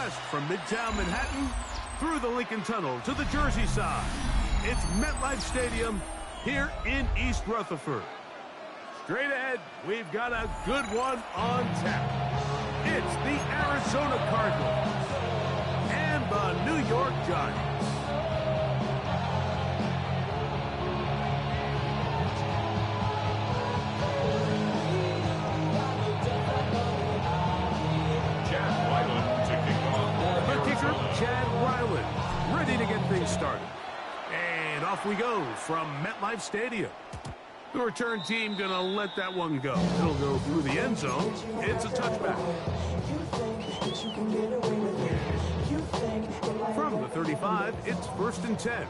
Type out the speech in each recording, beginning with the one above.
west from Midtown Manhattan through the Lincoln Tunnel to the Jersey side. It's MetLife Stadium here in East Rutherford. Straight ahead, we've got a good one on tap. It's the Arizona Cardinals and the New York Giants. Chad Ryland, ready to get things started. And off we go from MetLife Stadium. The return team gonna let that one go. It'll go through the end zone. It's a touchback. From the 35, it's 1st and 10.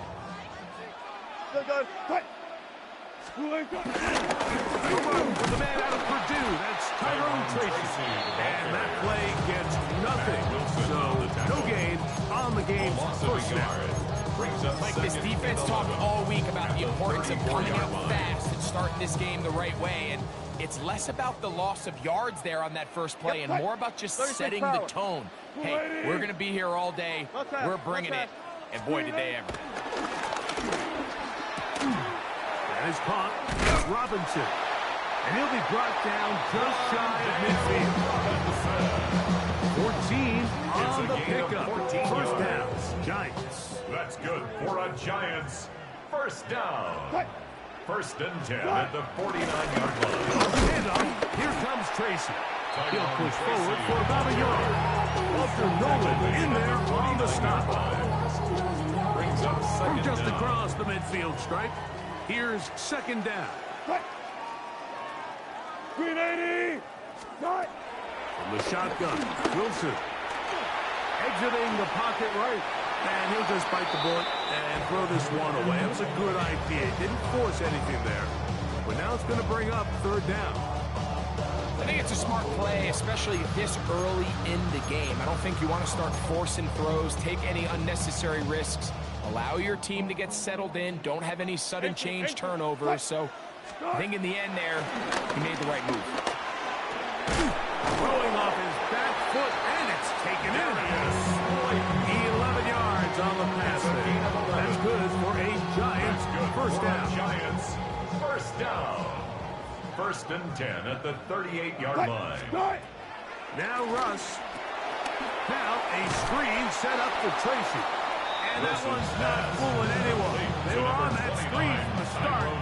For the man out of Purdue, that's Tyrone Tracy. And that play gets nothing. So, no gain on the game's first down. Like this defense talked all week about the importance of coming out fast and starting this game the right way. And it's less about the loss of yards there on that first play and more about just setting the tone. Hey, we're going to be here all day. We're bringing it. And boy, did they ever. That is caught. It's Robinson. And he'll be brought down just shy of midfield. 14 on the pickup. First down, Giants. That's good for a Giants. First down. 1st and 10 at the 49-yard line. Handoff. Here comes Tracy. He'll push forward for about a yard. Walter Nolan in there on the stop. From just across the midfield stripe. Here's 2nd down. 380. From the shotgun, Wilson. Exiting the pocket right. And he'll just bite the bullet and throw this one away. It was a good idea. Didn't force anything there. But now it's going to bring up 3rd down. I think it's a smart play, especially this early in the game. I don't think you want to start forcing throws, take any unnecessary risks. Allow your team to get settled in. Don't have any sudden change turnovers. So I think in the end there, he made the right move. Throwing off his back foot, and it's taken in. 11 yards on the pass there. That's good for a Giants first down. Giants first down. 1st and 10 at the 38-yard line. Now Russ. Now a screen set up for Tracy. And that one's not fooling anyone. They were on that screen from the start,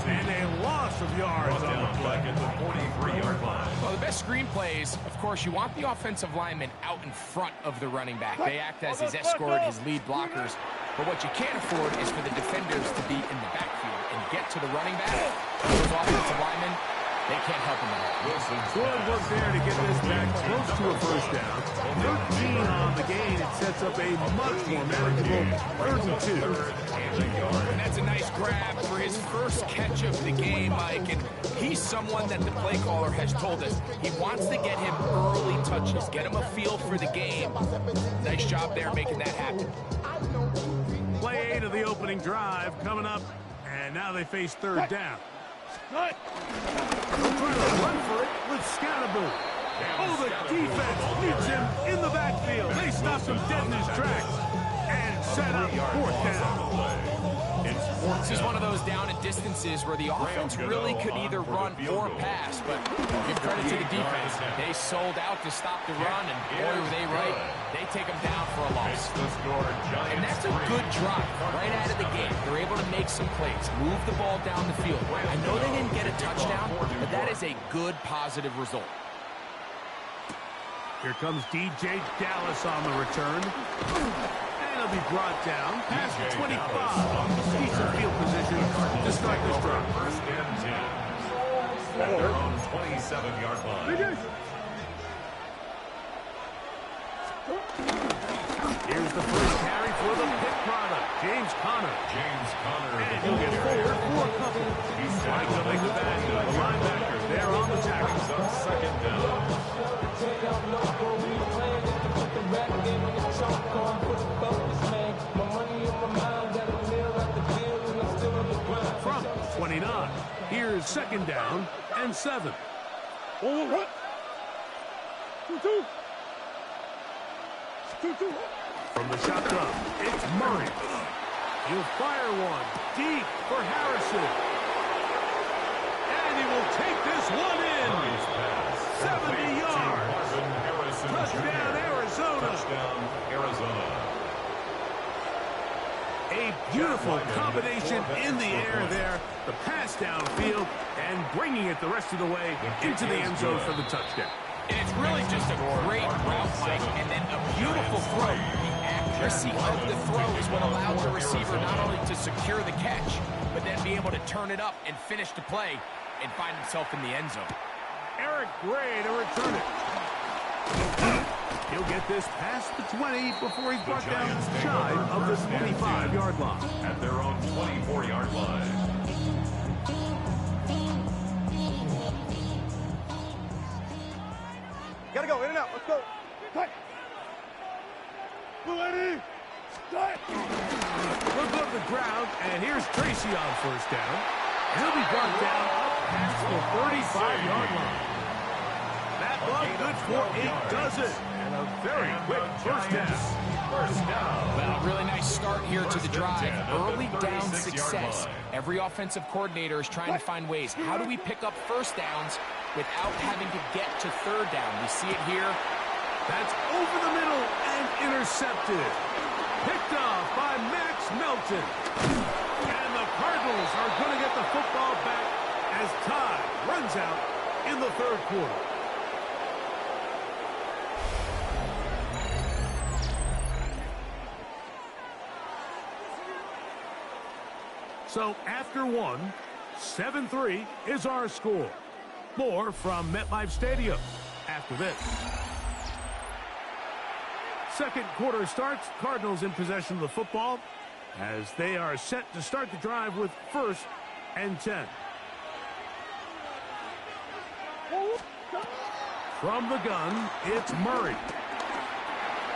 and a loss of yards on the play. At the 43-yard line. Well, the best screenplays, of course, you want the offensive lineman out in front of the running back. They act as his escort, his lead blockers. But what you can't afford is for the defenders to be in the backfield and get to the running back. Those offensive linemen, they can't help him at all. Good work there to get this back close to a first down. 13 on the gain. It sets up a much more manageable 3rd and 2. And that's a nice grab for his first catch of the game, Mike. And he's someone that the play caller has told us he wants to get him early touches, get him a feel for the game. Nice job there making that happen. Play 8 of the opening drive coming up, and now they face 3rd down. They're trying to run for it with Scatterboot. Oh, the defense meets him in the backfield. They stop him dead in his tracks and set up 4th down. This is one of those down and distances where the offense really could either run or pass, but give credit to the defense. They sold out to stop the run, and boy, were they right. They take them down for a loss. And that's a good drop right out of the gate. They're able to make some plays, move the ball down the field. I know they didn't get a touchdown, but that is a good, positive result. Here comes DJ Dallas on the return. And he'll be brought down past the 25. Decent field position to start this drive. 1st and 10. At their own 27-yard line. Here's the first carry for the Pitt product, James Conner. And he'll get forward for a couple. He's trying to make the bad the linebacker there on the tackle. 2nd down. From 29, here's 2nd down and 7. From the shotgun, it's Murray. He'll fire one deep for Harrison. And he will take this one in. 70 yards. Touchdown, Arizona. Touchdown, Arizona. A beautiful combination in the air there. The pass downfield and bringing it the rest of the way into the end zone for the touchdown. And it's really just a great route, Mike, and then a beautiful throw. The accuracy of the throw is what allows the receiver not only to secure the catch, but then be able to turn it up and finish the play and find himself in the end zone. Eric Gray to return it. He'll get this past the 20 before he's brought down shy of the 25-yard line. At their own 24-yard line. Gotta go, in and out, let's go. Cut. Ready? Start. Look up the ground, and here's Tracy on first down. He'll be brought down up past the 35-yard line. That one good for 8 does it. And a very quick first down. Well, really nice start here to the drive. Early down success. Every offensive coordinator is trying to find ways. How do we pick up first downs without having to get to third down? We see it here. That's over the middle and intercepted. Picked off by Max Melton. And the Cardinals are going to get the football back as time runs out in the third quarter. So after one, 7-3 is our score. More from MetLife Stadium after this. Second quarter starts. Cardinals in possession of the football as they are set to start the drive with 1st and 10. From the gun, it's Murray.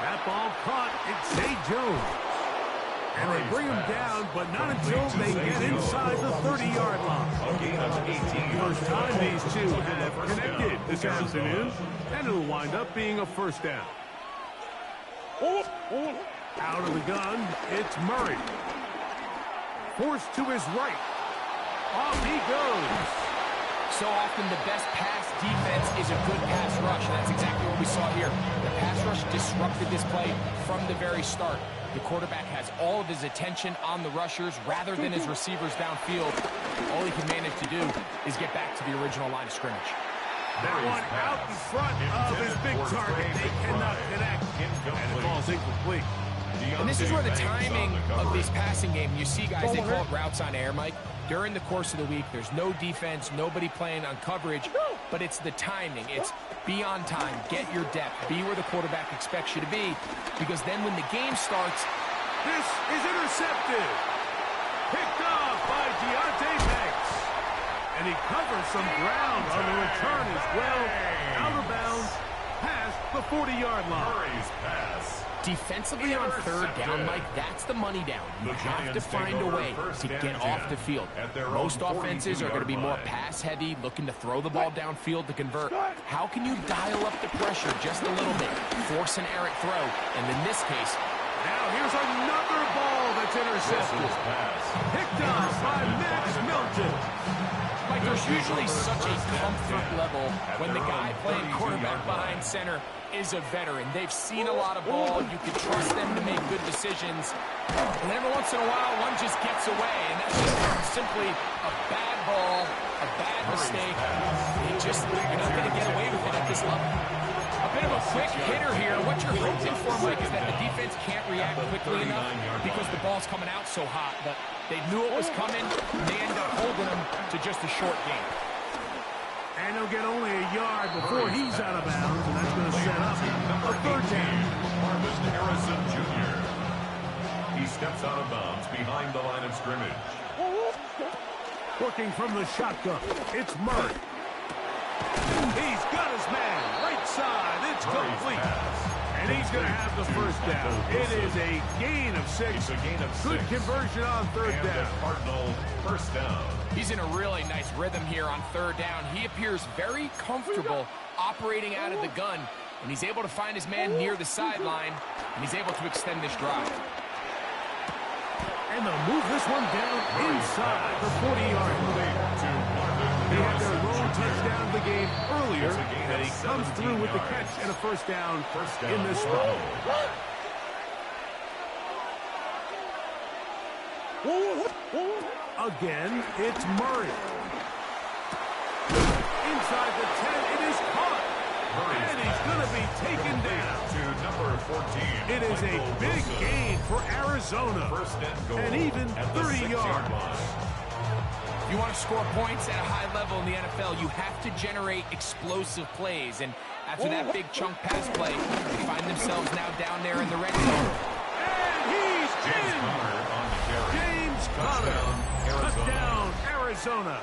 That ball caught. It's Zay Jones. And they bring him down, but not until they get inside the 30-yard line. First time these two have connected this afternoon, and it'll wind up being a first down. Out of the gun, it's Murray. Forced to his right. Off he goes. So often the best pass defense is a good pass rush, and that's exactly what we saw here. The pass rush disrupted this play from the very start. The quarterback has all of his attention on the rushers rather than his receivers downfield. All he can manage to do is get back to the original line of scrimmage. That one out in front of his big target. They cannot connect, and it falls incomplete. And this is where the timing of this passing game, you see guys, they call it routes on air, Mike. During the course of the week, there's no defense, nobody playing on coverage, but it's the timing. It's be on time, get your depth, be where the quarterback expects you to be, because then when the game starts... This is intercepted. Picked off by Deontay Banks. And he covers some ground on the return as well. Out of bounds, past the 40-yard line. Murray's pass. Defensively on third down, Mike, that's the money down. You have to find a way to get off the field. Most offenses are going to be more pass-heavy, looking to throw the ball downfield to convert. How can you dial up the pressure just a little bit, force an errant throw, and in this case... Now here's another ball that's intercepted. Picked up by Max Melton. Mike, there's usually such a comfort level when the guy playing quarterback behind center is a veteran. They've seen a lot of ball. You can trust them to make good decisions. And every once in a while, one just gets away, and that's just simply a bad ball, a bad mistake. You're not going to get away with it at this level. A bit of a quick hitter here. What you're hoping for, Mike, is that the defense can't react quickly enough because the ball's coming out so hot. But they knew it was coming, and they ended up holding them to just a short game. And he'll get only a yard before he's out of bounds, and that's going to set up a third down. Marvin Harrison Jr. He steps out of bounds behind the line of scrimmage. Working from the shotgun, it's Murray. He's got his man, right side, it's complete. And he's going to have the first down. It is a gain of 6. Good conversion on third down. Cardinal first down. He's in a really nice rhythm here on third down. He appears very comfortable operating out of the gun. and he's able to find his man near the sideline, and he's able to extend this drive. And they'll move this one down inside the 40-yard line. They had their lone touchdown of the game earlier, and he comes through with the catch and a first down in this spot. Again, it's Murray. Inside the 10, it is caught. And he's going to be taken down. To number 14. It is a big gain for Arizona. First and goal and even at the 30 yards. line. If you want to score points at a high level in the NFL, you have to generate explosive plays. And after that big chunk pass play, they find themselves now down there in the red zone. And he's James in. Conner on the carry. James Conner. Touchdown, Arizona.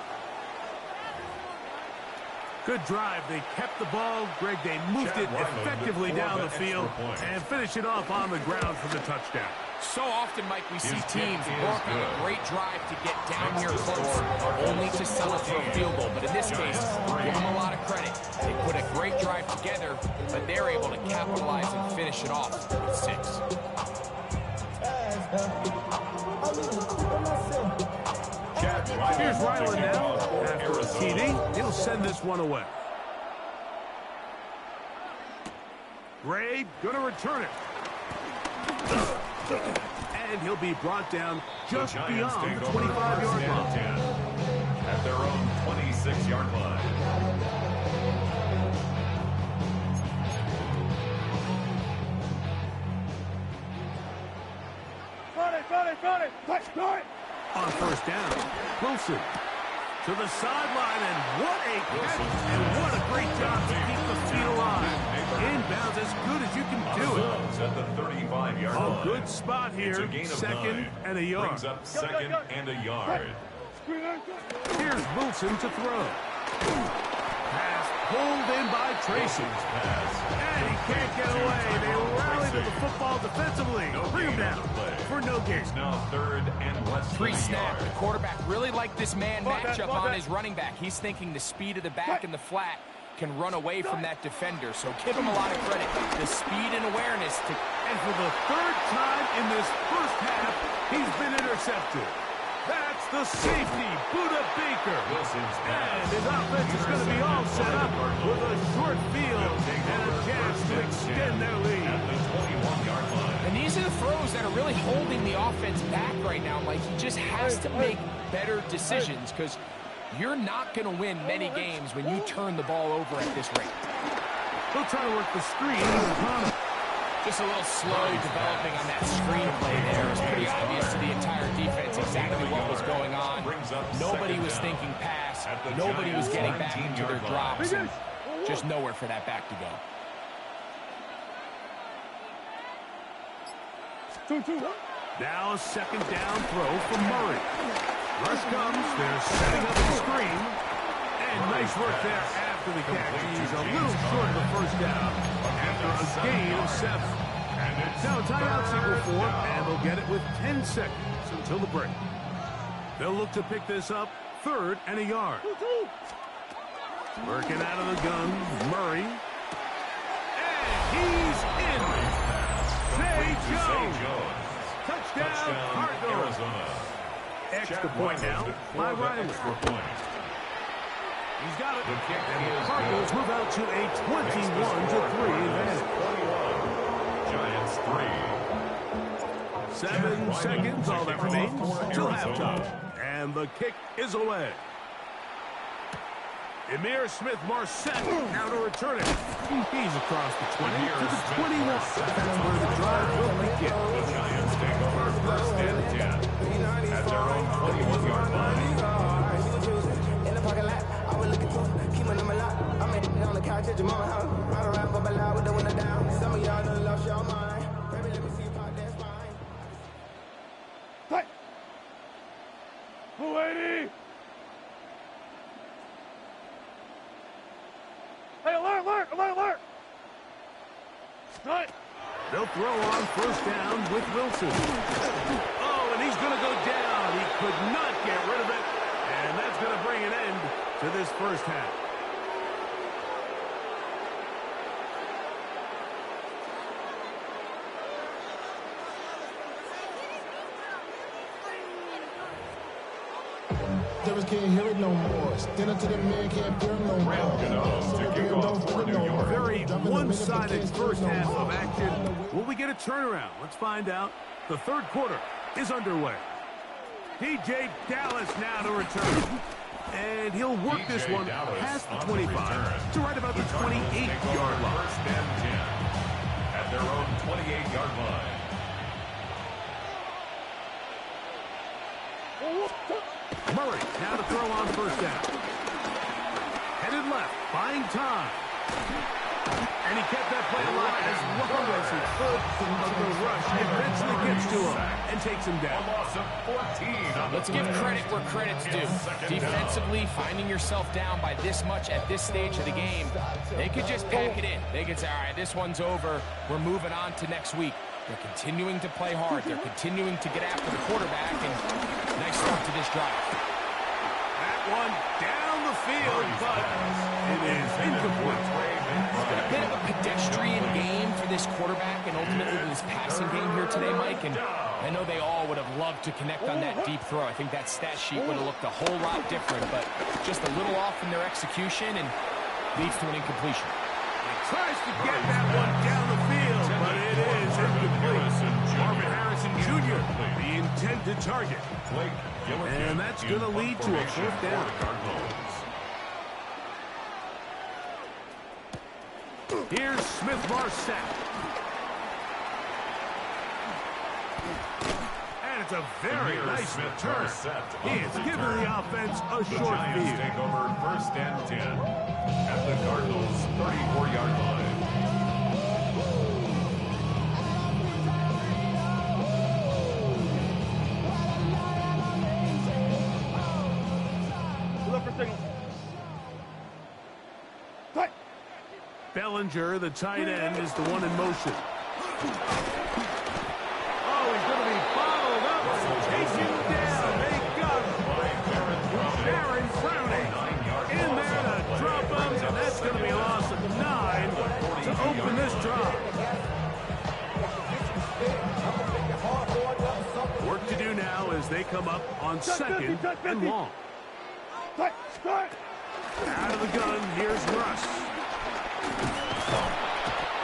Good drive. They kept the ball. Greg, they moved it effectively down the field and finish it off on the ground for the touchdown. So often, Mike, we see teams work on a great drive to get down here close, only to settle for a field goal. But in this case, give them a lot of credit. They put a great drive together, but they're able to capitalize and finish it off with 6. Here's Ryland now. After a TD, he'll send this one away. Gray gonna return it. And he'll be brought down just beyond the 25-yard line. At their own 26-yard line. On first down, Wilson to the sideline, and what a catch, and what a great job to keep the feet alive. Inbounds as good as you can do it. At the 35-yard line. A good spot here, second and a yard. Brings up second and a yard. Here's Wilson to throw. Pass pulled in by Tracy. And he can't get away. They rally to the football defensively. Bring him down for no gain. Now third and less than a Pre-snap, yard. the quarterback really liked this man matchup on his running back. He's thinking the speed of the back in the flat can run away from that defender. So give him a lot of credit. The speed and awareness to... And for the third time in this first half, he's been intercepted. That's the safety, Buda Baker. And his offense is going to be all set up with a short field and a chance to extend their lead. At the 21-yard line. And these are the throws that are really holding the offense back right now. Like, he just has to make better decisions because you're not going to win many games when you turn the ball over at this rate. He'll try to work the screen. Just a little slow developing on that screenplay there. It's pretty obvious to the entire defense exactly what was going on. Nobody was thinking pass. Nobody was getting back into their drops. And just nowhere for that back to go. Now a second down throw from Murray. Rush comes. They're setting up the screen. And nice work there after the catch. He's a little short of the first down after a gain of 7. Now timeout equal 4, and they'll get it with 10 seconds until the break. They'll look to pick this up, third and a yard. Working out of the gun, Murray. And he's in. Zay Jones. Touchdown, Cardinals. Extra point now by Riley. He's got it. And the Cardinals move out to a 21-3 advantage. Giants 3. 7 seconds, all that remains till halftime. And the kick is away. Emir Smith-Marset now to return it. He's across the 20 to the 21. That's where the drive will begin. The Giants take over first and 10 at their own 21-yard line. In the parking lot, I was looking to keep my number locked. I'm on the couch at your mama's house. I don't rap, but loud with the window down. Some of y'all done lost your mind. Baby, let me see you pop that spine. Hey! 280! Hey, alert, alert, alert, alert! Strike! They'll throw on first down with Wilson. Oh, and he's going to go down. He could not get rid of it. And that's going to bring an end to this first half. Steelers can't hear it no more. Stand up to the man, can't fear him no more. Very one-sided first half of action. Will we get a turnaround? Let's find out. The third quarter is underway. DJ Dallas now to return. And he'll work this one past the 25 to right about the 28-yard line. First and 10 at their own 28-yard line. Murray now to throw on first down. Headed left, buying time. And he kept that play alive as long as he could, but the rush eventually gets to him and takes him down. A loss of 14. Let's give credit where credit's due. Defensively, finding yourself down by this much at this stage of the game, they could just pack it in. They could say, all right, this one's over. We're moving on to next week. They're continuing to play hard. They're continuing to get after the quarterback, and nice start to this drive. That one down the field, but it is incomplete. It's been a bit of a pedestrian game for this quarterback and ultimately this passing game here today, Mike. And I know they all would have loved to connect on that deep throw. I think that stat sheet would have looked a whole lot different, but just a little off in their execution and leads to an incompletion. He tries to get that one down the field, but it is incomplete. Marvin Harrison Jr., the intended target. And that's going to lead to a fourth down. Here's Smith-Marset. And it's a very nice return. He has given the offense a short field. Take over first and 10 at the Cardinals' 34-yard line. Bellinger, the tight end, is the one in motion. Oh, he's going to be bottled up and taken down. They got him. Aaron Browning in there to drop him, and that's going to be a loss of 9 to open this drive. Work to do now as they come up on second and long. Out of the gun, here's Russ.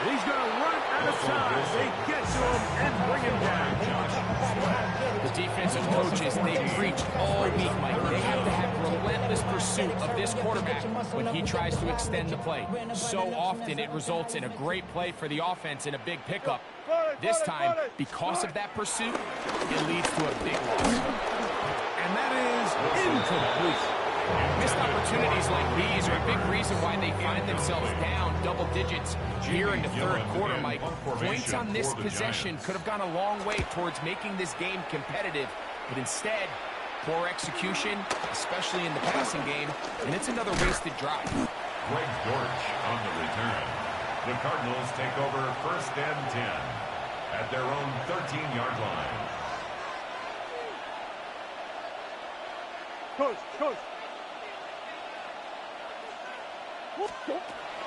He's going to run out of time. They get to him and bring him down. The defensive coaches, they preached all week, Mike. They have to have relentless pursuit of this quarterback when he tries to extend the play. So often it results in a great play for the offense and a big pickup. This time, because of that pursuit, it leads to a big loss. And that is incomplete. Missed opportunities like these are a big reason why they find themselves down double digits here in the third quarter, Mike. Points on this possession could have gone a long way towards making this game competitive, but instead, poor execution, especially in the passing game, and it's another wasted drive. Greg Dortch on the return. The Cardinals take over first and 10 at their own 13-yard line. Coach.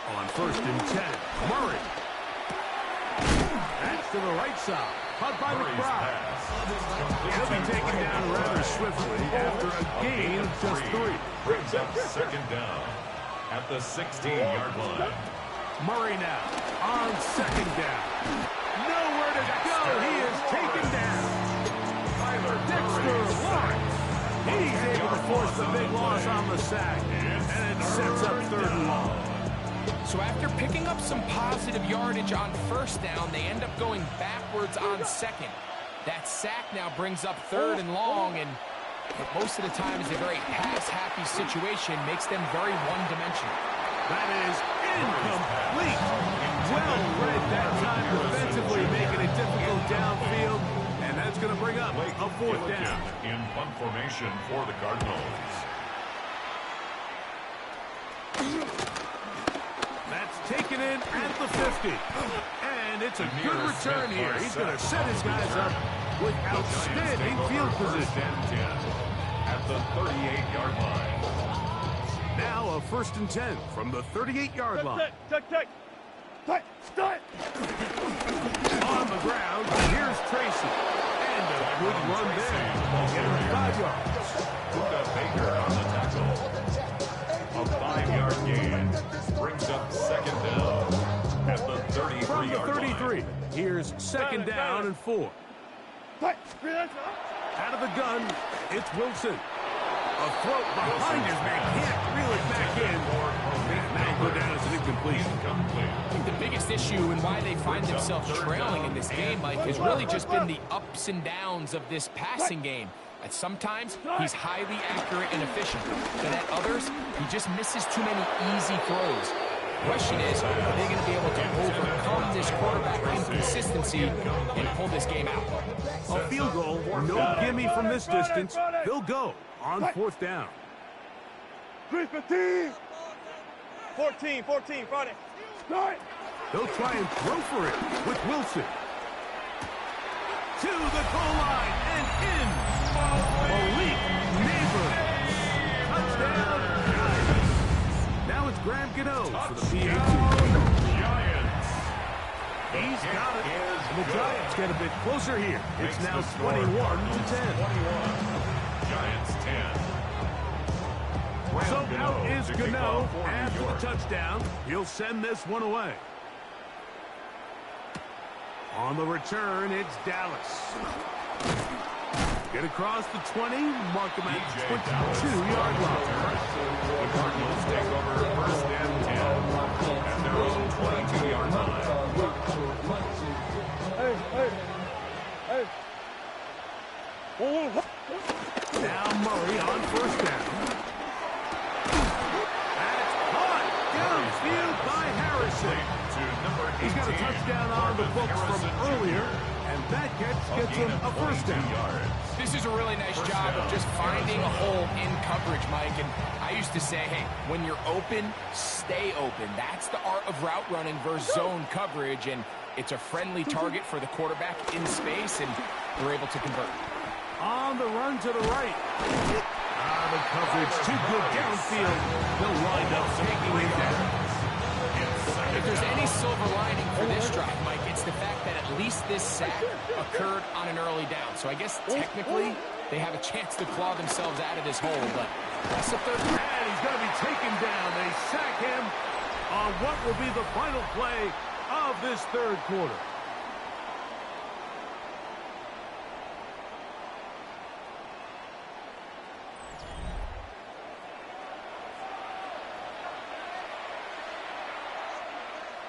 On first and 10, Murray. That's to the right side. Caught by McBride. He'll be taken down rather swiftly after a gain of just 3. Brings up second down at the 16-yard line. Murray now on second down. Nowhere to go. He is taken down. Dexter Lawrence. He's able to force the big loss on the sack. And it sets up third and long. So after picking up some positive yardage on first down, they end up going backwards on second. That sack now brings up third and long, and most of the time is a very pass-happy situation, makes them very one-dimensional. That is incomplete. Well read that time defensively, making it difficult downfield, and that's going to bring up a fourth down. In punt formation for the Cardinals. That's taken in at the 50. And it's a good return here. He's going to set his guys up with outstanding field position. At the 38-yard line. Now a first and 10 from the 38-yard line. Take. On the ground, here's Tracy. And a good run there. Get him 5 yards. Buda Baker on Here's second down and 4. Out of the gun, it's Wilson. A throw behind his man, can't reel it back in. That'll go down as an incompletion. I think the biggest issue and why they find themselves trailing in this game, Mike, has really just been the ups and downs of this passing game. At sometimes, he's highly accurate and efficient, but at others, he just misses too many easy throws. The question is, are they going to be able to overcome this quarterback inconsistency and pull this game out? A field goal, no gimme from this distance. They'll go on 4th down. 3-15. 14, Friday. They'll try and throw for it with Wilson. To the goal line and in. Malik Neighbors. Touchdown, Giants. Now it's Graham Gano for the PAT. Giants. He's got it. And the Giants get a bit closer here. It's now 21-10. Giants 10. So out is Gano after the touchdown. He'll send this one away. On the return, it's Dallas. Get across the 20, mark him at 22-yard line. The Cardinals take over 1st and 10 at their own 22-yard line. Now Murray on 1st down. That's caught downfield by Harrison. He's got a touchdown on the books from earlier, and that catch gets him a 1st down. This is a really nice job of just finding a hole in coverage, Mike. And I used to say, hey, when you're open, stay open. That's the art of route running versus zone coverage, and it's a friendly target for the quarterback in space, and they're able to convert. On the run to the right. The coverage too good downfield. They'll wind up taking him down. If there's any silver lining for this drive, Mike, it's the fact that at least this sack occurred on an early down. So I guess technically they have a chance to claw themselves out of this hole, but that's the 3rd. And he's going to be taken down. They sack him on what will be the final play of this 3rd quarter.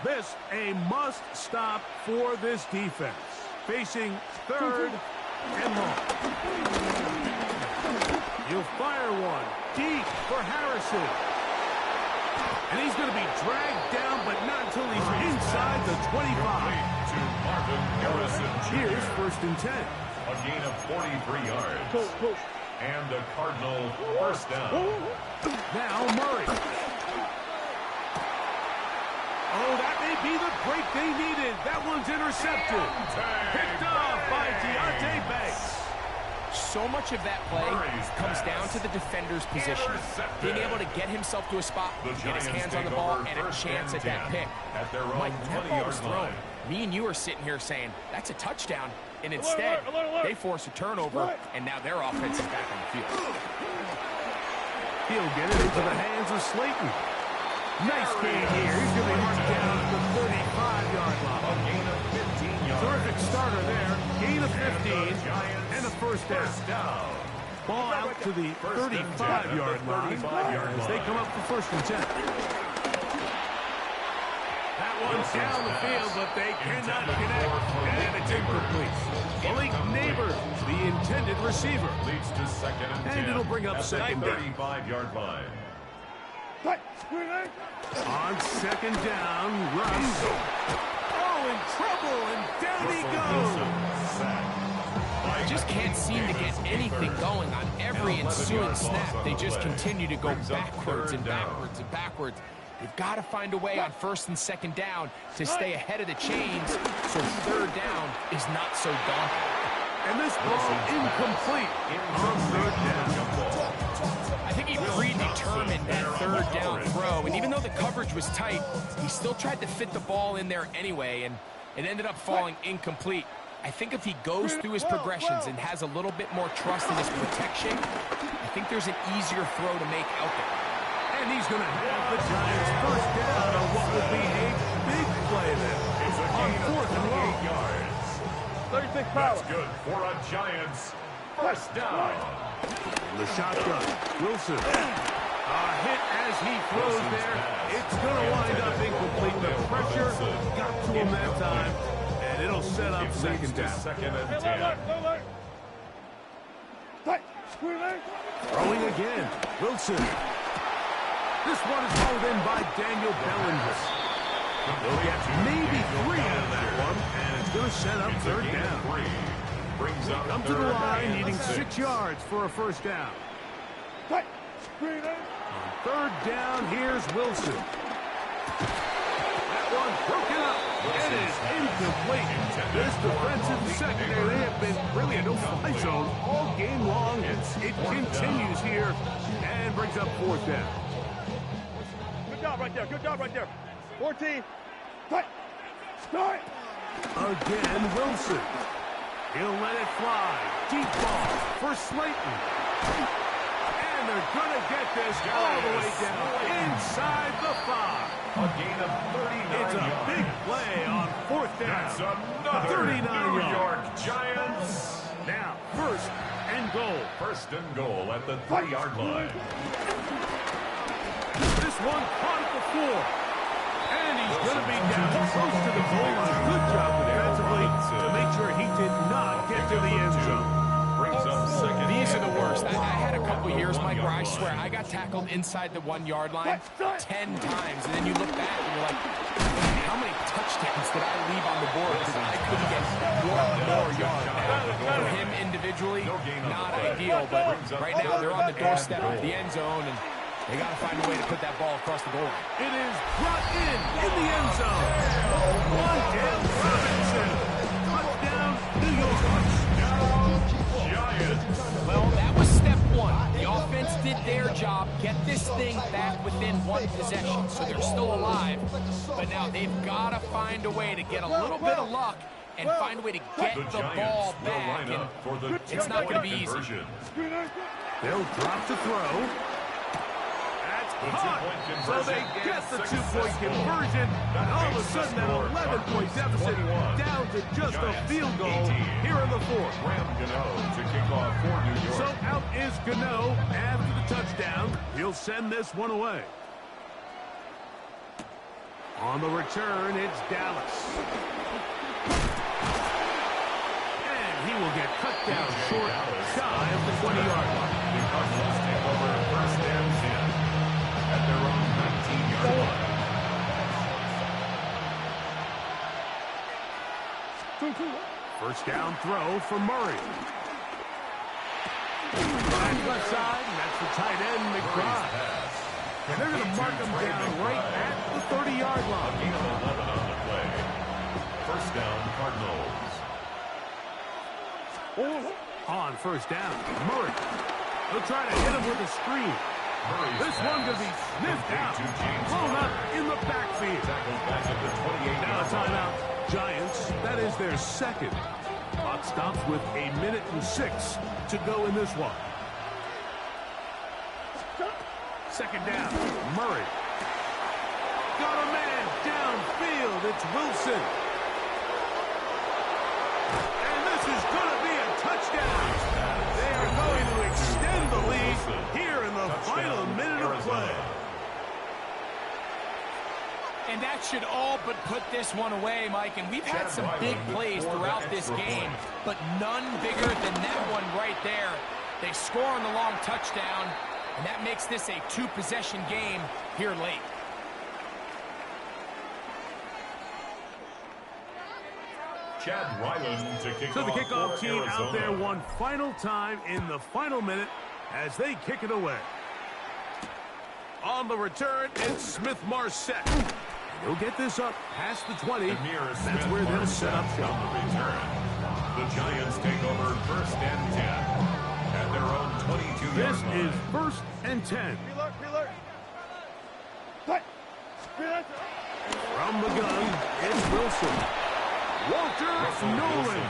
This a must-stop for this defense. Facing 3rd and long. He'll fire one deep for Harrison. And he's going to be dragged down, but not until he's inside the 25. To Marvin Harrison Jr. Here's 1st and 10. A gain of 43 yards. And a Cardinal 1st down. Now Murray. Oh, that may be the break they needed. That one's intercepted. Picked off by Deontay Banks. So much of that play comes down to the defender's position. Being able to get himself to a spot, get his hands on the ball, and a chance at that pick. Mike, when that ball was thrown, me and you are sitting here saying, that's a touchdown. And instead, they force a turnover, and now their offense is back on the field. He'll get it into the hands of Slayton. Nice gain here. He's going to be marked down at the 35-yard line. A gain of 15 yards. Terrific starter there. Gain of 15 and a 1st down. Ball out to the 35-yard line as they come up for 1st and 10. That one's down the field, but they cannot connect. And it's incomplete. Malik Neighbors, the intended receiver. Leads to 2nd and 10. And it'll bring up 2nd down. 35-yard line. On 2nd down, Russ. Oh, in trouble, and down he goes. Just can't seem to get anything going on every ensuing snap. They just continue to go backwards and backwards and backwards. They've got to find a way on 1st and 2nd down to stay ahead of the chains so 3rd down is not so daunting. And this ball incomplete on 3rd down. I think he predetermined that 3rd down throw, and even though the coverage was tight, he still tried to fit the ball in there anyway, and it ended up falling incomplete. I think if he goes through his progressions and has a little bit more trust in his protection, I think there's an easier throw to make out there. And he's going to have the Giants first down on what will be a big play there. It's a On gain of 4th and long. 28 yards. 36 That's power. good for a Giants first down. The shotgun. Wilson. A hit as he throws there. It's going to wind up incomplete. The pressure got to him that time, and it'll set up second down. Second and Hey, 10. alert. Tight. Screen there. Throwing again. Wilson. This one is hauled in by Daniel Bellinger. They'll get maybe 3 out of that one, and it's going to set up It's a third gain of down. 3. Brings up Come to the third line, and needing 6. 6 yards for a first down. Tight. Screen there. Third down, here's Wilson. That one broken up. It is incomplete. This defensive secondary, they have been really a no-fly zone all game long. It continues here and brings up fourth down. Good job right there. Good job right there. 14. Tight. Start. Again, Wilson. He'll let it fly. Deep ball for Slayton. And they're going to get this all the way down inside the 5. A gain of 39 It's a yards. big play on fourth down. That's another 39 New yards. York Giants. Now, first and goal. First and goal at the 3-yard line. This one caught at the 4. And he's going to be down close to the goal line. Good job defensively to make sure he did not get to the end zone. Brings up second. These are and the worst. I had a couple years, Mike, where I 1-yard swear line. I got tackled inside the 1-yard line 10 times. And then you look back and you're like, how many touchdowns did I leave on the board because I couldn't get one more yard? Now, for him individually, not ideal, but right now they're on the doorstep of the end zone, and they got to find a way to put that ball across the goal line. It is brought in the end zone. Wandale Robinson. Touchdown, New York. Giants. Well, that was step 1. The offense did their job, get this thing back within 1 possession, so they're still alive. But now they've got to find a way to get a little bit of luck and find a way to get The the Giants ball will back. line up for the It's not gonna be two-point easy. conversion. Screen there. They'll drop to throw. That's The caught. two-point So they conversion get the is 2-point successful. conversion. And all of a makes the sudden, that score 11-point deficit 21. down to just a Giants, field goal 18. here in the 4th. Graham Gano to kick off for New York. So out is Gano after the touchdown. He'll send this one away. On the return, it's Dallas. And he will get cut down short, shy of the 20-yard line. The Cardinals take over first and 10 at their own 19-yard line. First down throw for Murray. Back left side, and that's the tight end, McBride. And they're going to mark him down right at the 30-yard line. Gain of 11 on the play. First down, Cardinals. On first down, Murray. They'll try to hit him with a screen. Murray's This one going to be sniffed out, blown up in the backfield. Tackled back at the 28-yard Now a line. timeout. Giants, that is their second. Clock stops with 1:06 to go in this one. Second down, Murray. Got a man downfield. It's Wilson. And this is going to be a touchdown. They are going to extend the lead here in the final minute of play. And that should all but put this one away, Mike. And we've had some big plays throughout this game, but none bigger than that one right there. They score on the long touchdown, and that makes this a 2-possession game here late. Chad Ryland to kick So the off kickoff for team out there Arizona. one final time in the final minute as they kick it away. On the return, it's Smith-Marset. He'll get this up past the 20. Amir That's where they'll set up Smith-Marset shop. on the return. The Giants take over first and 10 at their own 22-yard This line. is first and 10. Preload. Tight. Screen there. From the gun, it's Wilson. Walter Nolan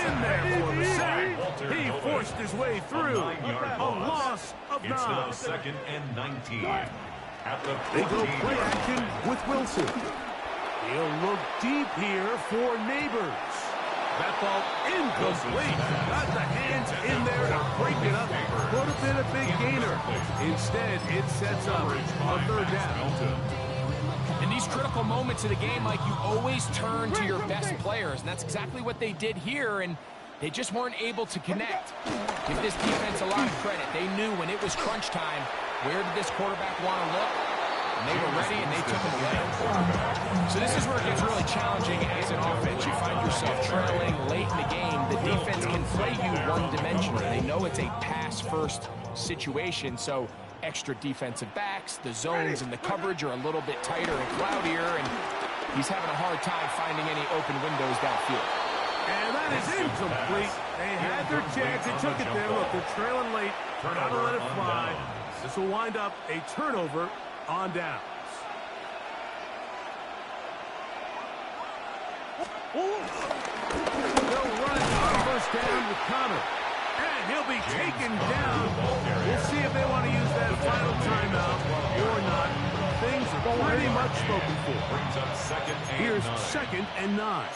in there for the sack. He forced his way through. A 9-yard A loss of It's now 9. second and 19. at the They go 14 play yard action line. with Wilson. He'll look deep here for Neighbors. That ball incomplete. Got the hands in there to break it up. Could have been a big gainer. Instead, it sets up a third down. In these critical moments of the game, Mike, you always turn to your best players, and that's exactly what they did here, and they just weren't able to connect. Give this defense a lot of credit. They knew when it was crunch time, where did this quarterback want to look? And they were ready, and they took him away. So this is where it gets really challenging as an offense. You find yourself trailing late in the game. The defense can play you one-dimensional. They know it's a pass-first situation, so extra defensive backs, the zones and the coverage are a little bit tighter and cloudier, and he's having a hard time finding any open windows downfield. And that is incomplete. They had their chance. They took it there. Look, they're trailing late. Gotta let it fly. This will wind up a turnover on downs. They'll run on first down with Connor. And he'll be taken down. We'll see if they want to use that final timeout or not. Things are pretty much spoken for. Brings up second and Here's 9. 2nd and 9.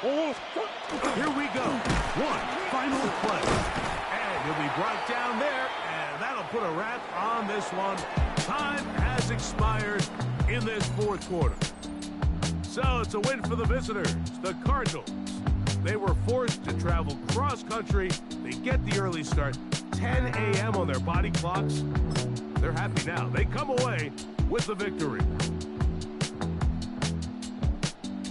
Here we go. One final play. And he'll be brought down there, and that'll put a wrap on this one. Time has expired in this fourth quarter. So it's a win for the visitors, the Cardinals. They were forced to travel cross-country. They get the early start, 10 a.m. on their body clocks. They're happy now. They come away with the victory.